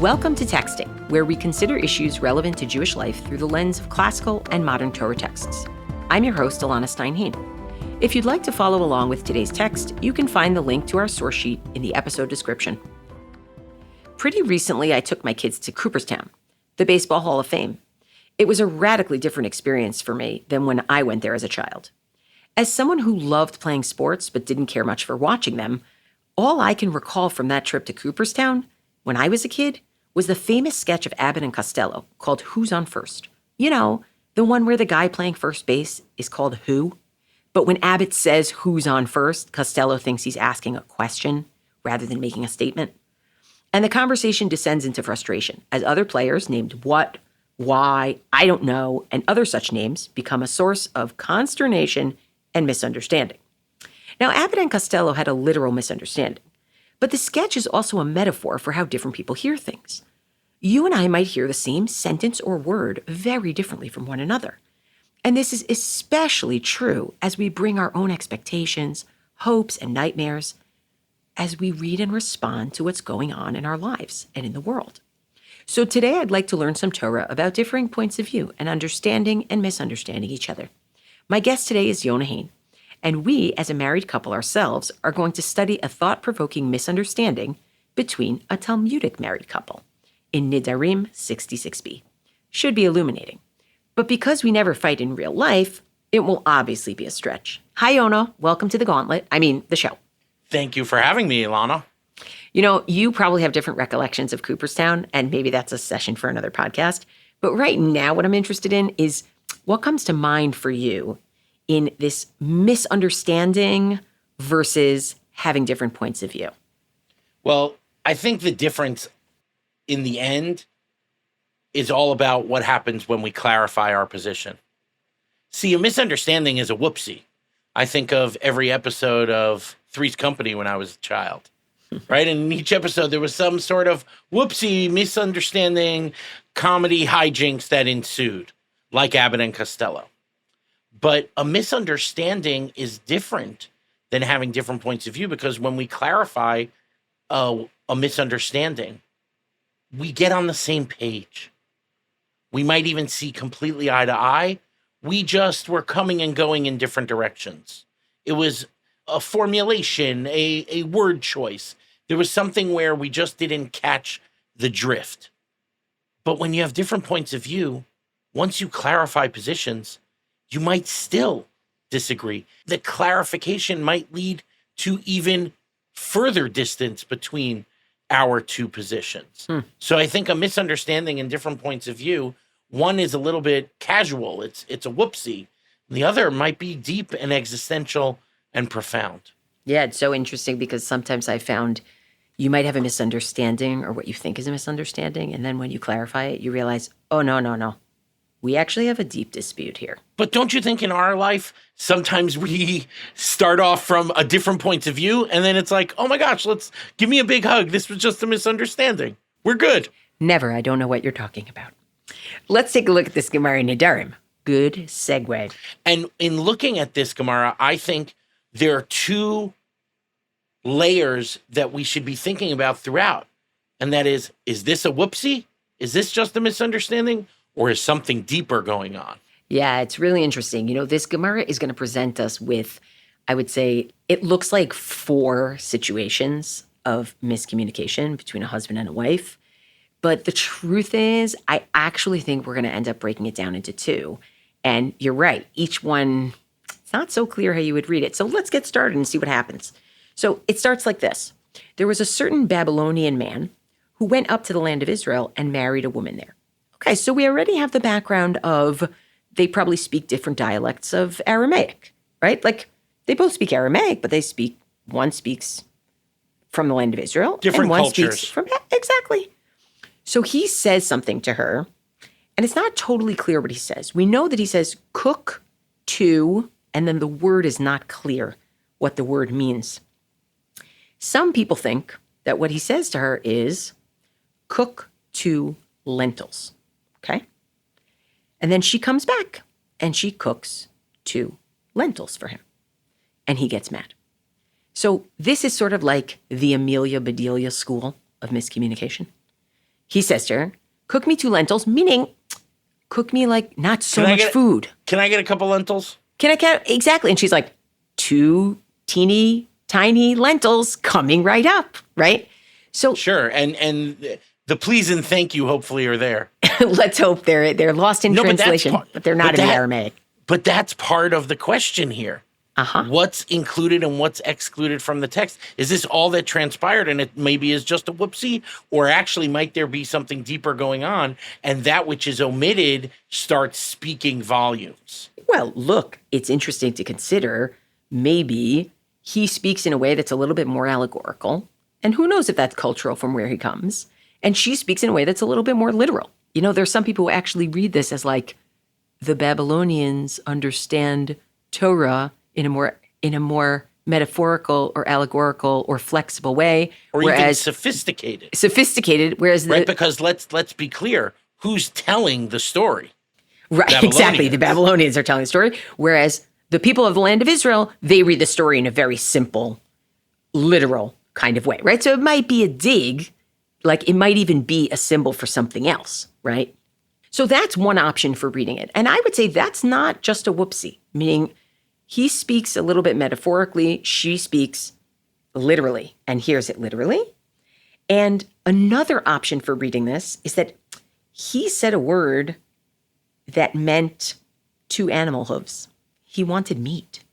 Welcome to Texting, where we consider issues relevant to Jewish life through the lens of classical and modern Torah texts. I'm your host, Elana Stein Hain. If you'd like to follow along with today's text, you can find the link to our source sheet in the episode description. Pretty recently, I took my kids to Cooperstown, the Baseball Hall of Fame. It was a radically different experience for me than when I went there as a child. As someone who loved playing sports but didn't care much for watching them, all I can recall from that trip to Cooperstown, when I was a kid, was the famous sketch of Abbott and Costello called Who's on First? You know, the one where the guy playing first base is called Who. But when Abbott says who's on first, Costello thinks he's asking a question rather than making a statement. And the conversation descends into frustration as other players named what, why, I don't know, and other such names become a source of consternation and misunderstanding. Now, Abbott and Costello had a literal misunderstanding. But the sketch is also a metaphor for how different people hear things. You and I might hear the same sentence or word very differently from one another. And this is especially true as we bring our own expectations, hopes, and nightmares as we read and respond to what's going on in our lives and in the world. So today I'd like to learn some Torah about differing points of view and understanding and misunderstanding each other. My guest today is Yonah Hain. And we, as a married couple ourselves, are going to study a thought-provoking misunderstanding between a Talmudic married couple in Nedarim 66b. Should be illuminating. But because we never fight in real life, it will obviously be a stretch. Hi, Yonah. Welcome to the show. Thank you for having me, Elana. You know, you probably have different recollections of Cooperstown, and maybe that's a session for another podcast. But right now, what I'm interested in is what comes to mind for you in this misunderstanding versus having different points of view? Well, I think the difference in the end is all about what happens when we clarify our position. See, a misunderstanding is a whoopsie. I think of every episode of Three's Company when I was a child, right? And in each episode, there was some sort of whoopsie, misunderstanding, comedy hijinks that ensued, like Abbott and Costello. But a misunderstanding is different than having different points of view, because when we clarify a misunderstanding, we get on the same page. We might even see completely eye to eye. We just were coming and going in different directions. It was a formulation, a word choice. There was something where we just didn't catch the drift. But when you have different points of view, once you clarify positions, you might still disagree. The clarification might lead to even further distance between our two positions. So I think a misunderstanding and different points of view, one is a little bit casual. It's a whoopsie. The other might be deep and existential and profound. Yeah, it's so interesting because sometimes I found you might have a misunderstanding or what you think is a misunderstanding. And then when you clarify it, you realize, oh, no. We actually have a deep dispute here. But don't you think in our life, sometimes we start off from a different point of view, and then it's like, oh my gosh, give me a big hug. This was just a misunderstanding. We're good. Never. I don't know what you're talking about. Let's take a look at this Gemara in Nedarim. Good segue. And in looking at this Gemara, I think there are two layers that we should be thinking about throughout. And that is this a whoopsie? Is this just a misunderstanding? Or is something deeper going on? Yeah, it's really interesting. You know, this Gemara is going to present us with, I would say, it looks like 4 situations of miscommunication between a husband and a wife. But the truth is, I actually think we're going to end up breaking it down into 2. And you're right, each one, it's not so clear how you would read it. So let's get started and see what happens. So it starts like this. There was a certain Babylonian man who went up to the land of Israel and married a woman there. Okay, so we already have the background of they probably speak different dialects of Aramaic, right? Like they both speak Aramaic, but one speaks from the land of Israel. Different and one cultures. Speaks from, exactly. So he says something to her, and it's not totally clear what he says. We know that he says cook to, and then the word is not clear what the word means. Some people think that what he says to her is cook 2 lentils. Okay? And then she comes back and she cooks 2 lentils for him. And he gets mad. So this is sort of like the Amelia Bedelia school of miscommunication. He says to her, cook me 2 lentils, meaning cook me like not so Can I much get- food. Can I get a couple lentils? Can I get exactly? And she's like, 2 teeny tiny lentils coming right up, right? So Sure. And the please and thank you hopefully are there. let's hope they're lost in No, but that's translation, part- but they're not but in the that- Aramaic. But that's part of the question here. Uh-huh. What's included and what's excluded from the text? Is this all that transpired and it maybe is just a whoopsie? Or actually might there be something deeper going on and that which is omitted starts speaking volumes? Well, look, it's interesting to consider maybe he speaks in a way that's a little bit more allegorical. And who knows if that's cultural from where he comes. And she speaks in a way that's a little bit more literal. You know, there's some people who actually read this as like the Babylonians understand Torah in a more metaphorical or allegorical or flexible way. Or even whereas sophisticated, whereas right? Because let's be clear, who's telling the story? Right, exactly. The Babylonians are telling the story, whereas the people of the land of Israel, they read the story in a very simple, literal kind of way, right? So it might be a dig, like it might even be a symbol for something else, right? So that's one option for reading it. And I would say that's not just a whoopsie, meaning he speaks a little bit metaphorically, she speaks literally and hears it literally. And another option for reading this is that he said a word that meant 2 animal hooves. He wanted meat.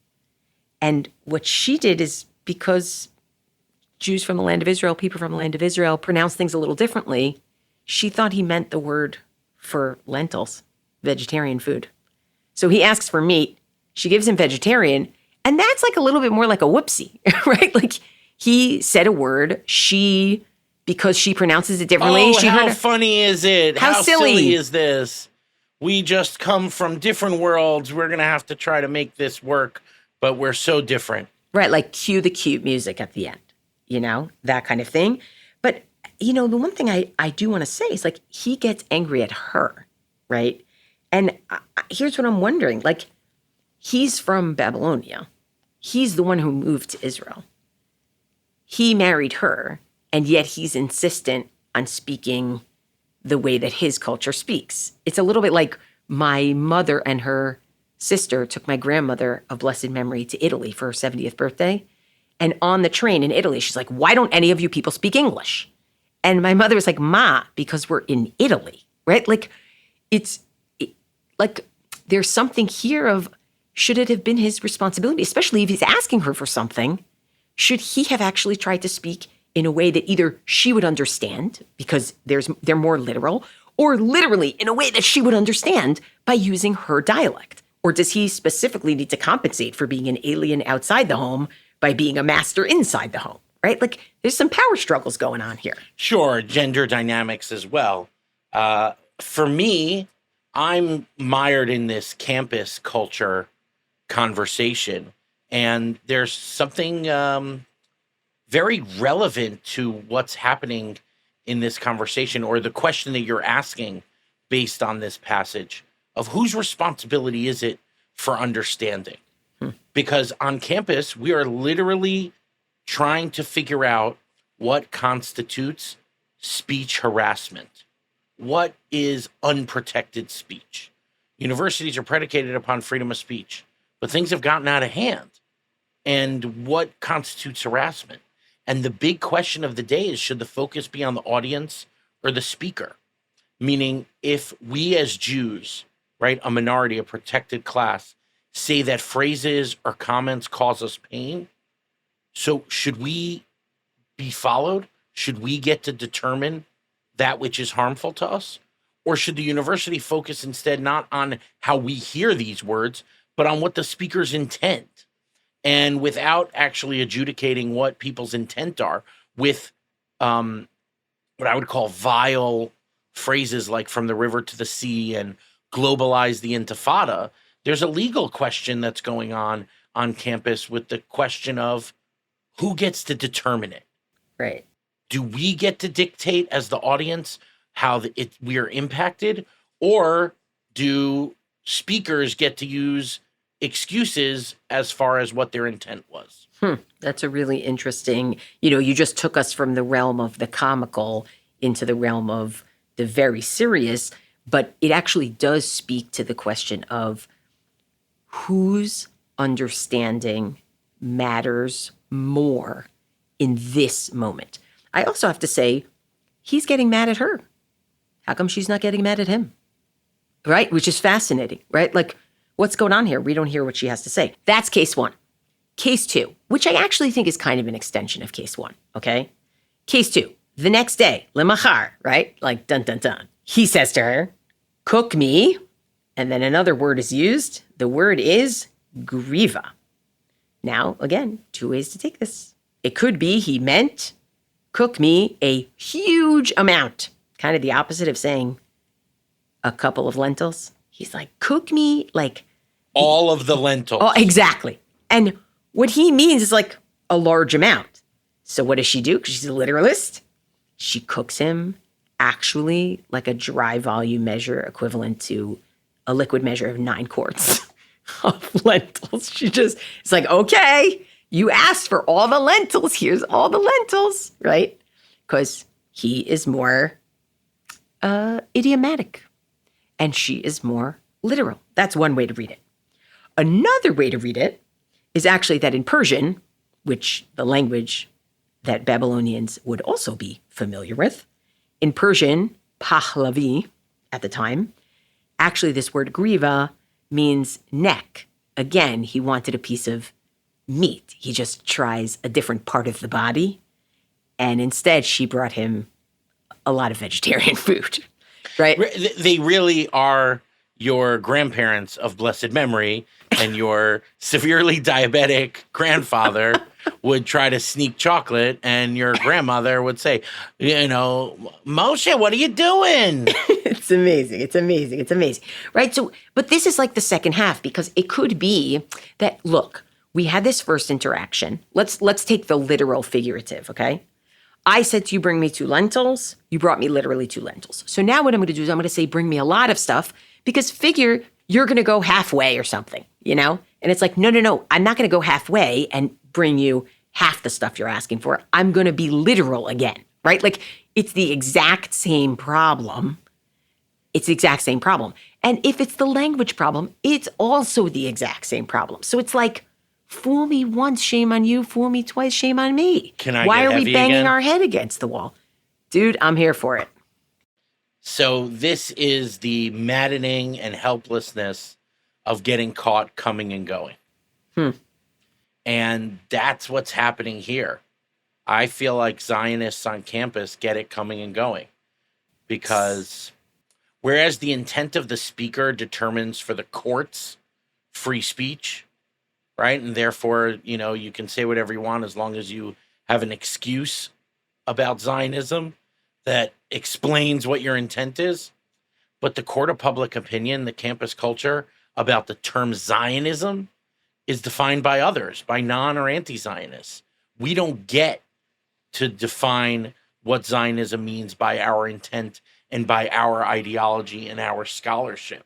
And what she did is because Jews from the land of Israel, people from the land of Israel pronounce things a little differently, she thought he meant the word for lentils, vegetarian food. So he asks for meat. She gives him vegetarian. And that's like a little bit more like a whoopsie, right? Like he said a word, because she pronounces it differently. Oh, she how funny is it? How silly is this? We just come from different worlds. We're going to have to try to make this work, but we're so different. Right, like cue the cute music at the end, you know, that kind of thing. But, you know, the one thing I do want to say is like he gets angry at her, right? And here's what I'm wondering. Like he's from Babylonia. He's the one who moved to Israel. He married her, and yet he's insistent on speaking the way that his culture speaks. It's a little bit like my mother and her sister took my grandmother of blessed memory to Italy for her 70th birthday. And on the train in Italy, she's like, why don't any of you people speak English? And my mother was like, Ma, because we're in Italy, right? Like like there's something here of, should it have been his responsibility, especially if he's asking her for something? Should he have actually tried to speak in a way that either she would understand because they're more literal, or literally in a way that she would understand by using her dialect? Or does he specifically need to compensate for being an alien outside the home by being a master inside the home, right? Like there's some power struggles going on here. Sure, gender dynamics as well. For me, I'm mired in this campus culture conversation, and there's something very relevant to what's happening in this conversation, or the question that you're asking based on this passage of whose responsibility is it for understanding? Because on campus, we are literally trying to figure out what constitutes speech harassment. What is unprotected speech? Universities are predicated upon freedom of speech, but things have gotten out of hand. And what constitutes harassment? And the big question of the day is, should the focus be on the audience or the speaker? Meaning, if we as Jews, right, a minority, a protected class, say that phrases or comments cause us pain, so should we be followed? Should we get to determine that which is harmful to us? Or should the university focus instead not on how we hear these words, but on what the speaker's intent? And without actually adjudicating what people's intent are with what I would call vile phrases like from the river to the sea and globalize the intifada, there's a legal question that's going on campus with the question of who gets to determine it. Right. Do we get to dictate as the audience how we are impacted, or do speakers get to use excuses as far as what their intent was? That's a really interesting, you just took us from the realm of the comical into the realm of the very serious, but it actually does speak to the question of whose understanding matters more in this moment. I also have to say, he's getting mad at her. How come she's not getting mad at him? Right? Which is fascinating, right? Like, what's going on here? We don't hear what she has to say. That's case one. Case two, which I actually think is kind of an extension of case one, okay? Case two, the next day, lemachar, right? Like, dun, dun, dun. He says to her, cook me, and then another word is used. The word is griva. Now, again, two ways to take this. It could be he meant cook me a huge amount, kind of the opposite of saying a couple of lentils. He's like, cook me like all of the lentils. Oh, exactly. And what he means is like a large amount. So what does she do? Because she's a literalist. She cooks him actually like a dry volume measure equivalent to a liquid measure of 9 quarts of lentils. It's like, okay, you asked for all the lentils. Here's all the lentils, right? Because he is more idiomatic and she is more literal. That's one way to read it. Another way to read it is actually that in Persian, which the language that Babylonians would also be familiar with, in Persian, Pahlavi at the time, actually this word griva means neck. Again, he wanted a piece of meat. He just tries a different part of the body. And instead, she brought him a lot of vegetarian food, right? They really are your grandparents of blessed memory, and your severely diabetic grandfather would try to sneak chocolate, and your grandmother would say, Moshe, what are you doing? It's amazing. It's amazing. It's amazing. Right? So, but this is like the second half, because it could be that, look, we had this first interaction. Let's take the literal figurative, okay? I said to you, bring me 2 lentils. You brought me literally 2 lentils. So now what I'm going to do is I'm going to say, bring me a lot of stuff, because figure you're going to go halfway or something, And it's like, no. I'm not going to go halfway and bring you half the stuff you're asking for. I'm going to be literal again, right? Like, it's the exact same problem. It's the exact same problem. And if it's the language problem, it's also the exact same problem. So it's like, fool me once, shame on you. Fool me twice, shame on me. Why are we banging our head against the wall? Dude, I'm here for it. So this is the maddening and helplessness of getting caught coming and going. And that's what's happening here. I feel like Zionists on campus get it coming and going. Because whereas the intent of the speaker determines for the courts free speech, right? And therefore, you can say whatever you want as long as you have an excuse about Zionism that explains what your intent is. But the court of public opinion, the campus culture about the term Zionism is defined by others, by non or anti-Zionists. We don't get to define what Zionism means by our intent and by our ideology and our scholarship.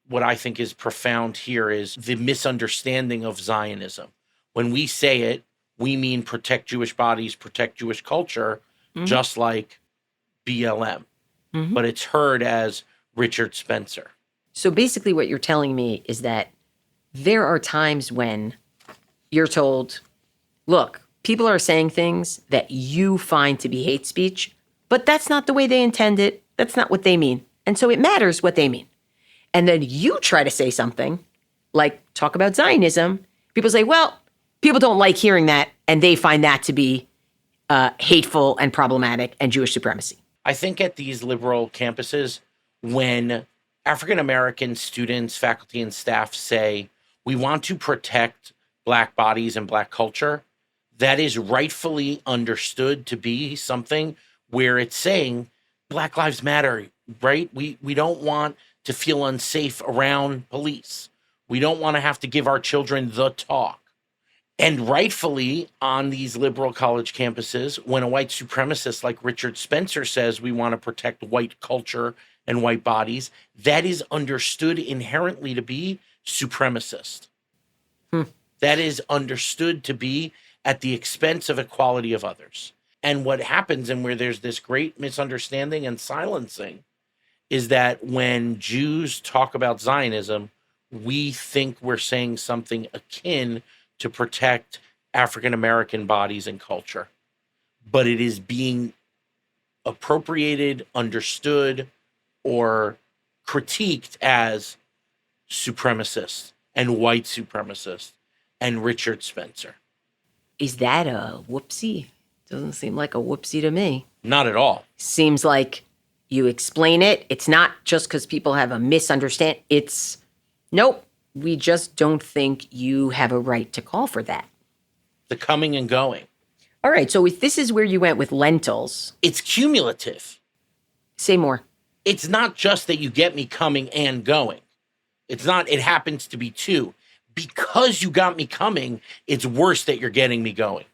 What I think is profound here is the misunderstanding of Zionism. When we say it, we mean protect Jewish bodies, protect Jewish culture, just like BLM. But it's heard as Richard Spencer. So basically what you're telling me is that there are times when you're told, look, people are saying things that you find to be hate speech, but that's not the way they intend it. That's not what they mean. And so it matters what they mean. And then you try to say something like talk about Zionism. People say, well, people don't like hearing that, and they find that to be hateful and problematic and Jewish supremacy. I think at these liberal campuses, when African-American students, faculty, and staff say, we want to protect Black bodies and Black culture, that is rightfully understood to be something where it's saying Black Lives Matter, right? We don't want to feel unsafe around police. We don't want to have to give our children the talk. And rightfully, on these liberal college campuses, when a white supremacist like Richard Spencer says we want to protect white culture and white bodies, that is understood inherently to be supremacist. That is understood to be at the expense of equality of others. And what happens, and where there's this great misunderstanding and silencing, is that when Jews talk about Zionism, we think we're saying something akin to protect African American bodies and culture. But it is being appropriated, understood, or critiqued as supremacist and white supremacist and Richard Spencer. Is that a whoopsie? Doesn't seem like a whoopsie to me. Not at all. Seems like you explain it. It's not just because people have a misunderstanding. It's, nope, we just don't think you have a right to call for that. The coming and going. All right, so if this is where you went with lentils. It's cumulative. Say more. It's not just that you get me coming and going. It's not, it happens to be two. Because you got me coming, it's worse that you're getting me going.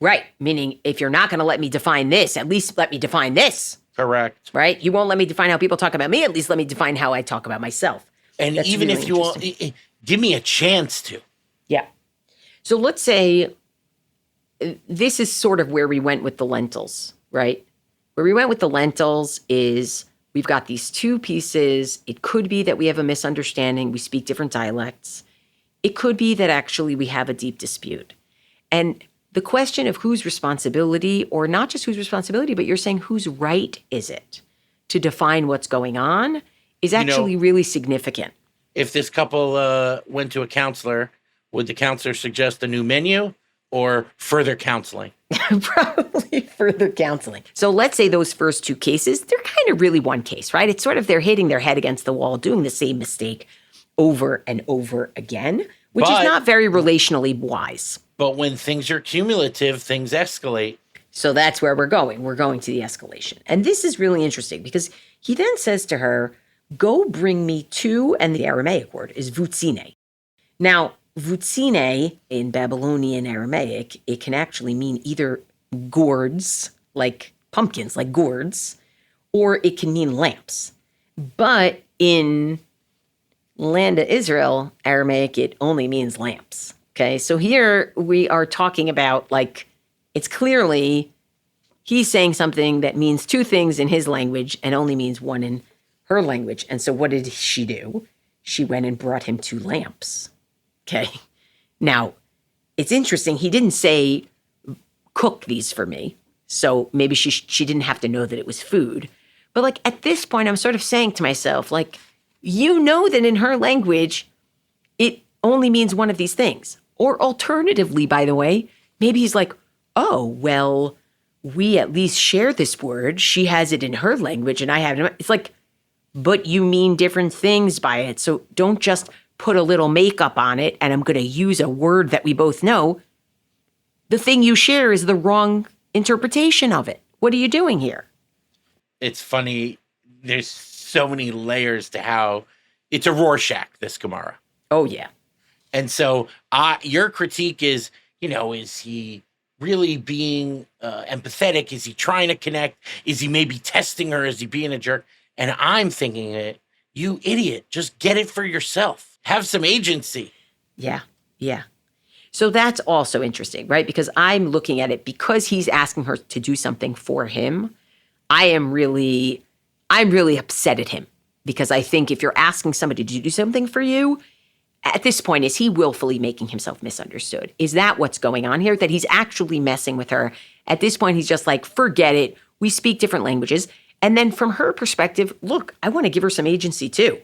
Right, meaning if you're not going to let me define this, at least let me define this. Correct. Right? You won't let me define how people talk about me, at least let me define how I talk about myself. And That's even really if you want, give me a chance to. Yeah. So let's say this is sort of where we went with the lentils, right? Where we went with the lentils is we've got these two pieces. It could be that we have a misunderstanding. We speak different dialects. It could be that actually we have a deep dispute. And the question of whose responsibility, or not just whose responsibility, but you're saying whose right is it to define what's going on, is actually really significant. If this couple went to a counselor, would the counselor suggest a new menu or further counseling? Probably further counseling. So let's say those first two cases, they're kind of really one case, right? It's sort of they're hitting their head against the wall, doing the same mistake over and over again, which is not very relationally wise. But when things are cumulative, things escalate. So that's where we're going. We're going to the escalation. And this is really interesting because he then says to her, go bring me two, and the Aramaic word is vutsine. Now, vutsine in Babylonian Aramaic, it can actually mean either gourds, like pumpkins, like gourds, or it can mean lamps. But in land of Israel, Aramaic, it only means lamps. Okay, so here we are talking about, like, it's clearly he's saying something that means two things in his language and only means one in her language. And so what did she do? She went and brought him two lamps. Okay, now it's interesting. He didn't say, cook these for me. So maybe she didn't have to know that it was food. But like at this point, I'm sort of saying to myself, like, you know that in her language, it only means one of these things. Or alternatively, by the way, maybe he's like, oh, well, we at least share this word. She has it in her language and I have it. It's like, but you mean different things by it. So don't just put a little makeup on it and I'm going to use a word that we both know. The thing you share is the wrong interpretation of it. What are you doing here? It's funny. There's so many layers to how it's a Rorschach, this Gemara. Oh, yeah. And so your critique is, is he really being empathetic? Is he trying to connect? Is he maybe testing her? Is he being a jerk? And I'm thinking it, you idiot, just get it for yourself. Have some agency. Yeah, yeah. So that's also interesting, right? Because I'm looking at it because he's asking her to do something for him. I'm really upset at him because I think if you're asking somebody to do something for you, at this point, is he willfully making himself misunderstood? Is that what's going on here? That he's actually messing with her? At this point, he's just like, forget it. We speak different languages. And then from her perspective, look, I want to give her some agency too.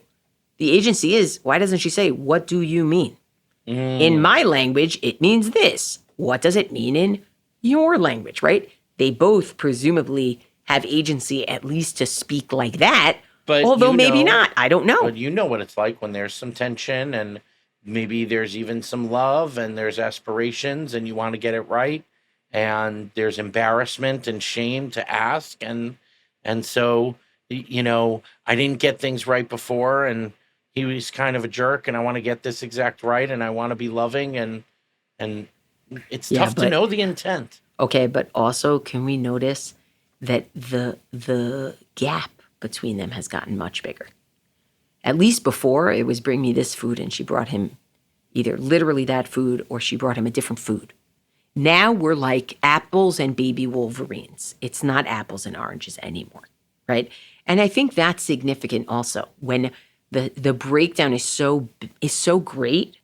The agency is, why doesn't she say, what do you mean? In my language, it means this. What does it mean in your language, right? They both presumably have agency at least to speak like that, but although maybe not. I don't know. But you know what it's like when there's some tension and maybe there's even some love and there's aspirations and you want to get it right. And there's embarrassment and shame to ask. And so, I didn't get things right before and he was kind of a jerk and I want to get this exact right. And I want to be loving and it's tough to know the intent. Okay. But also can we notice that the gap between them has gotten much bigger? At least before, it was bring me this food and she brought him either literally that food or she brought him a different food. Now we're like apples and baby wolverines. It's not apples and oranges anymore, right? And I think that's significant also when the breakdown is so great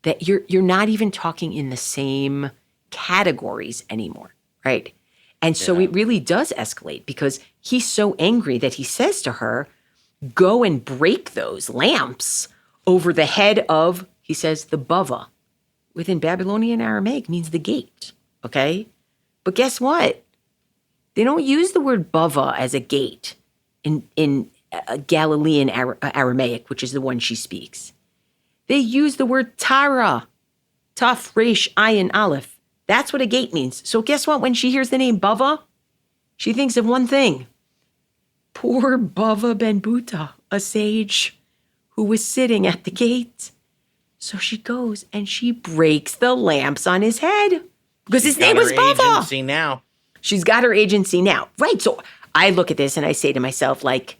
that you're not even talking in the same categories anymore, right? And so Yeah. it really does escalate because he's so angry that he says to her, go and break those lamps over the head of, he says, the bava. Within Babylonian Aramaic means the gate, okay? But guess what? They don't use the word bava as a gate in Galilean Aramaic, which is the one she speaks. They use the word tara, taf, resh, ayin, aleph. That's what a gate means. So guess what? When she hears the name bava, she thinks of one thing. Poor Bava ben Buta, a sage who was sitting at the gate. So she goes and she breaks the lamps on his head because his name was Bava. Agency now. She's got her agency now. Right. So I look at this and I say to myself, like,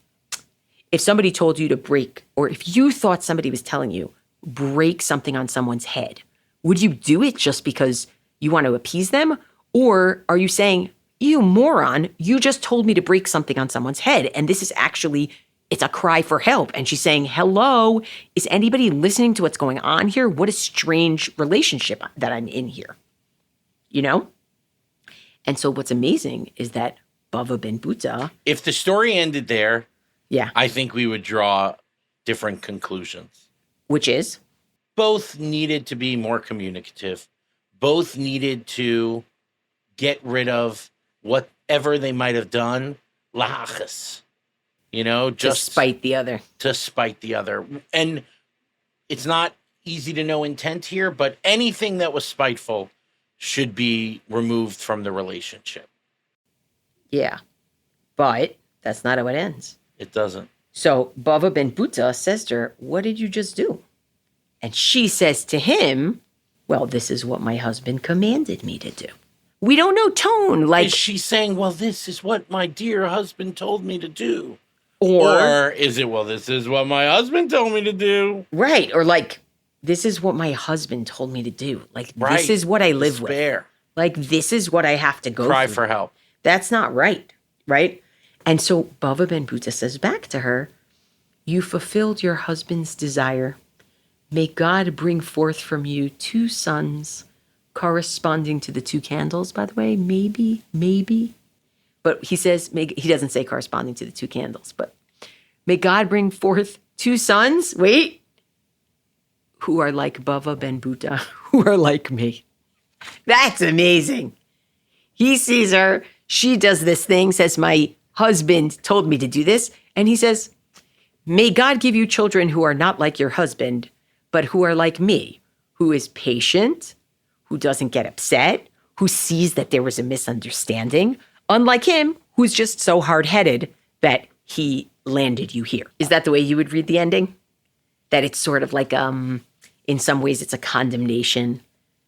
if somebody told you to break, or if you thought somebody was telling you, break something on someone's head, would you do it just because you want to appease them? Or are you saying, you moron, you just told me to break something on someone's head, and this is actually, it's a cry for help. And she's saying, hello, is anybody listening to what's going on here? What a strange relationship that I'm in here, you know? And so what's amazing is that Bava ben Buta. If the story ended there, Yeah. I think we would draw different conclusions. Which is? Both needed to be more communicative. Both needed to get rid of whatever they might have done, lahachas, just to spite the other. To spite the other. And it's not easy to know intent here, but anything that was spiteful should be removed from the relationship. Yeah. But that's not how it ends. It doesn't. So Bava ben Buta says to her, what did you just do? And she says to him, well, this is what my husband commanded me to do. We don't know tone. Like, is she saying, well, this is what my dear husband told me to do? Or is it, well, this is what my husband told me to do? Right. Or like, this is what my husband told me to do. Like, right. This is what I live Despair. with. Like, this is what I have to go Cry through. for help. That's not right. Right? And so Bava ben Buta says back to her, you fulfilled your husband's desire. May God bring forth from you 2 sons corresponding to the 2 candles, by the way, maybe. But he says, he doesn't say corresponding to the 2 candles, but may God bring forth 2 sons, who are like Bava ben Buta, who are like me. That's amazing. He sees her, she does this thing, says, my husband told me to do this. And he says, may God give you children who are not like your husband, but who are like me, who is patient, who doesn't get upset, who sees that there was a misunderstanding, unlike him, who's just so hard-headed that he landed you here. Is that the way you would read the ending? That it's sort of like, in some ways, it's a condemnation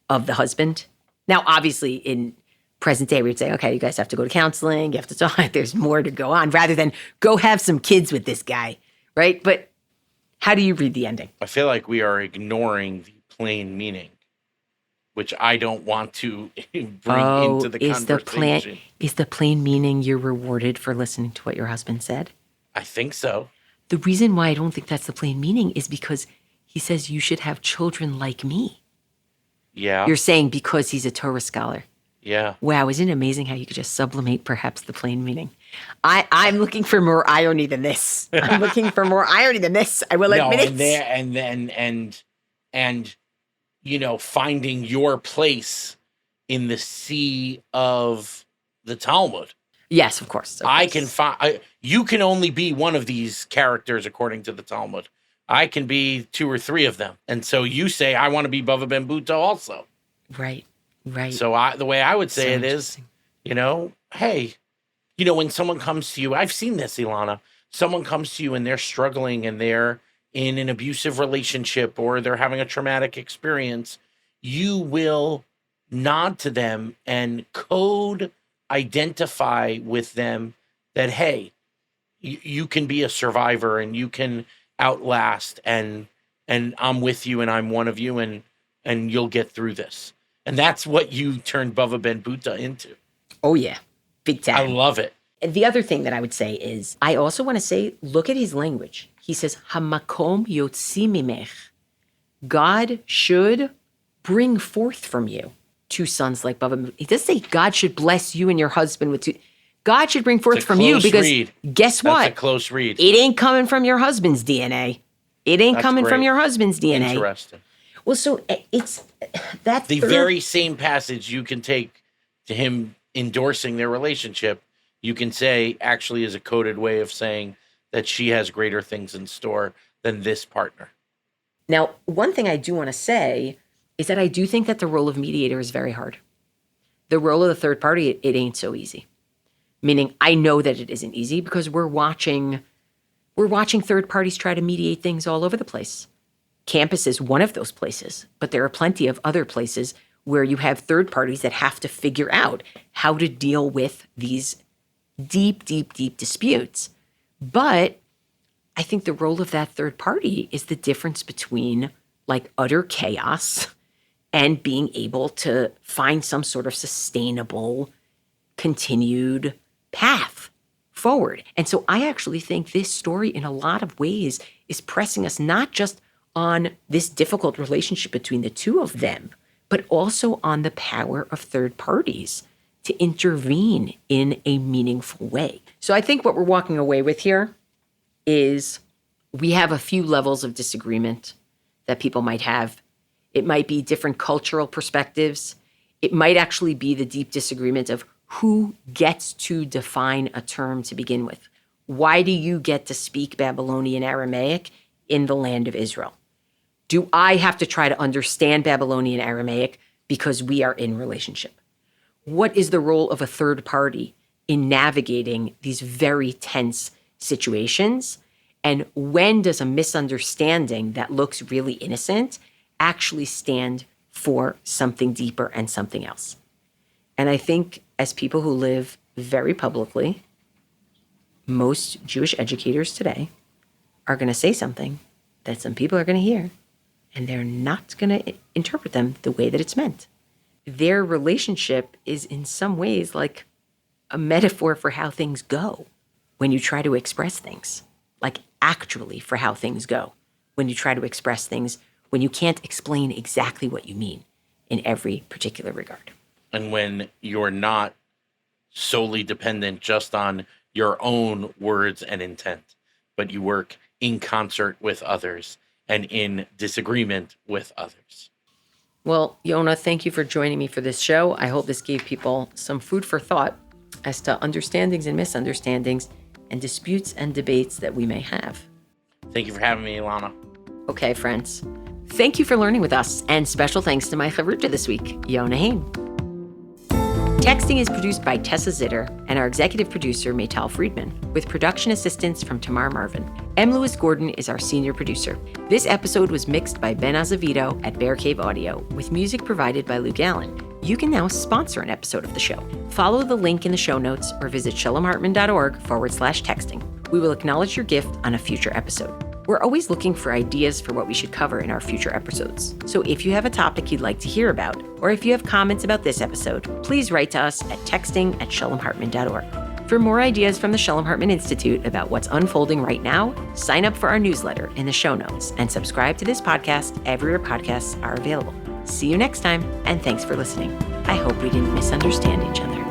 of the husband? Now, obviously, in present day, we'd say, okay, you guys have to go to counseling, you have to talk, there's more to go on, rather than go have some kids with this guy, right? But how do you read the ending? I feel like we are ignoring the plain meaning, which I don't want to bring into the conversation. Is the plain meaning you're rewarded for listening to what your husband said? I think so. The reason why I don't think that's the plain meaning is because he says you should have children like me. Yeah. You're saying because he's a Torah scholar. Yeah. Wow, isn't it amazing how you could just sublimate perhaps the plain meaning? I'm looking for more irony than this. I will admit it. And finding your place in the sea of the Talmud. Yes, of course. I can find. You can only be one of these characters according to the Talmud. I can be 2 or 3 of them, and so you say I want to be Bava ben Buta also. Right. So the way I would say it is, hey, when someone comes to you, I've seen this, Elana. Someone comes to you and they're struggling and they're in an abusive relationship or they're having a traumatic experience. You will nod to them and identify with them that, hey, you can be a survivor and you can outlast and I'm with you and I'm one of you and you'll get through this. And that's what you turned Bava Ben Buta into. Oh, yeah. Big time. I love it. And the other thing that I would say is, I also want to say, look at his language. He says, Hamakom yotzi mimech. God should bring forth from you two sons like Bava. He doesn't say God should bless you and your husband with two. God should bring forth from you because guess what? That's a close read. It ain't coming from your husband's DNA. It ain't coming from your husband's DNA. Interesting. Well, so that's the very same passage you can take to him endorsing their relationship. You can say actually is a coded way of saying that she has greater things in store than this partner. Now, one thing I do want to say is that I do think that the role of mediator is very hard. The role of the third party, it ain't so easy. Meaning, I know that it isn't easy because we're watching third parties try to mediate things all over the place. Campus is one of those places, but there are plenty of other places where you have third parties that have to figure out how to deal with these deep, deep, deep disputes. But I think the role of that third party is the difference between like utter chaos and being able to find some sort of sustainable, continued path forward. And so I actually think this story in a lot of ways is pressing us not just on this difficult relationship between the two of them, but also on the power of third parties to intervene in a meaningful way. So I think what we're walking away with here is we have a few levels of disagreement that people might have. It might be different cultural perspectives. It might actually be the deep disagreement of who gets to define a term to begin with. Why do you get to speak Babylonian Aramaic in the land of Israel? Do I have to try to understand Babylonian Aramaic because we are in relationship? What is the role of a third party in navigating these very tense situations? And when does a misunderstanding that looks really innocent actually stand for something deeper and something else? And I think as people who live very publicly, most Jewish educators today are going to say something that some people are going to hear, and they're not going to interpret them the way that it's meant. Their relationship is in some ways like a metaphor for how things go when you try to express things, like actually for how things go when you try to express things, when you can't explain exactly what you mean in every particular regard. And when you're not solely dependent just on your own words and intent, but you work in concert with others and in disagreement with others. Well, Yonah, thank you for joining me for this show. I hope this gave people some food for thought as to understandings and misunderstandings and disputes and debates that we may have. Thank you for having me, Elana. Okay, friends. Thank you for learning with us, and special thanks to my chavruta this week, Yonah Hain. Texting is produced by Tessa Zitter and our executive producer, Maytal Friedman, with production assistance from Tamar Marvin. M. Lewis Gordon is our senior producer. This episode was mixed by Ben Azevedo at Bear Cave Audio, with music provided by Luke Allen. You can now sponsor an episode of the show. Follow the link in the show notes or visit shalomhartman.org/texting. We will acknowledge your gift on a future episode. We're always looking for ideas for what we should cover in our future episodes. So if you have a topic you'd like to hear about, or if you have comments about this episode, please write to us at texting@shalomhartman.org. For more ideas from the Shalom Hartman Institute about what's unfolding right now, sign up for our newsletter in the show notes and subscribe to this podcast everywhere podcasts are available. See you next time, and thanks for listening. I hope we didn't misunderstand each other.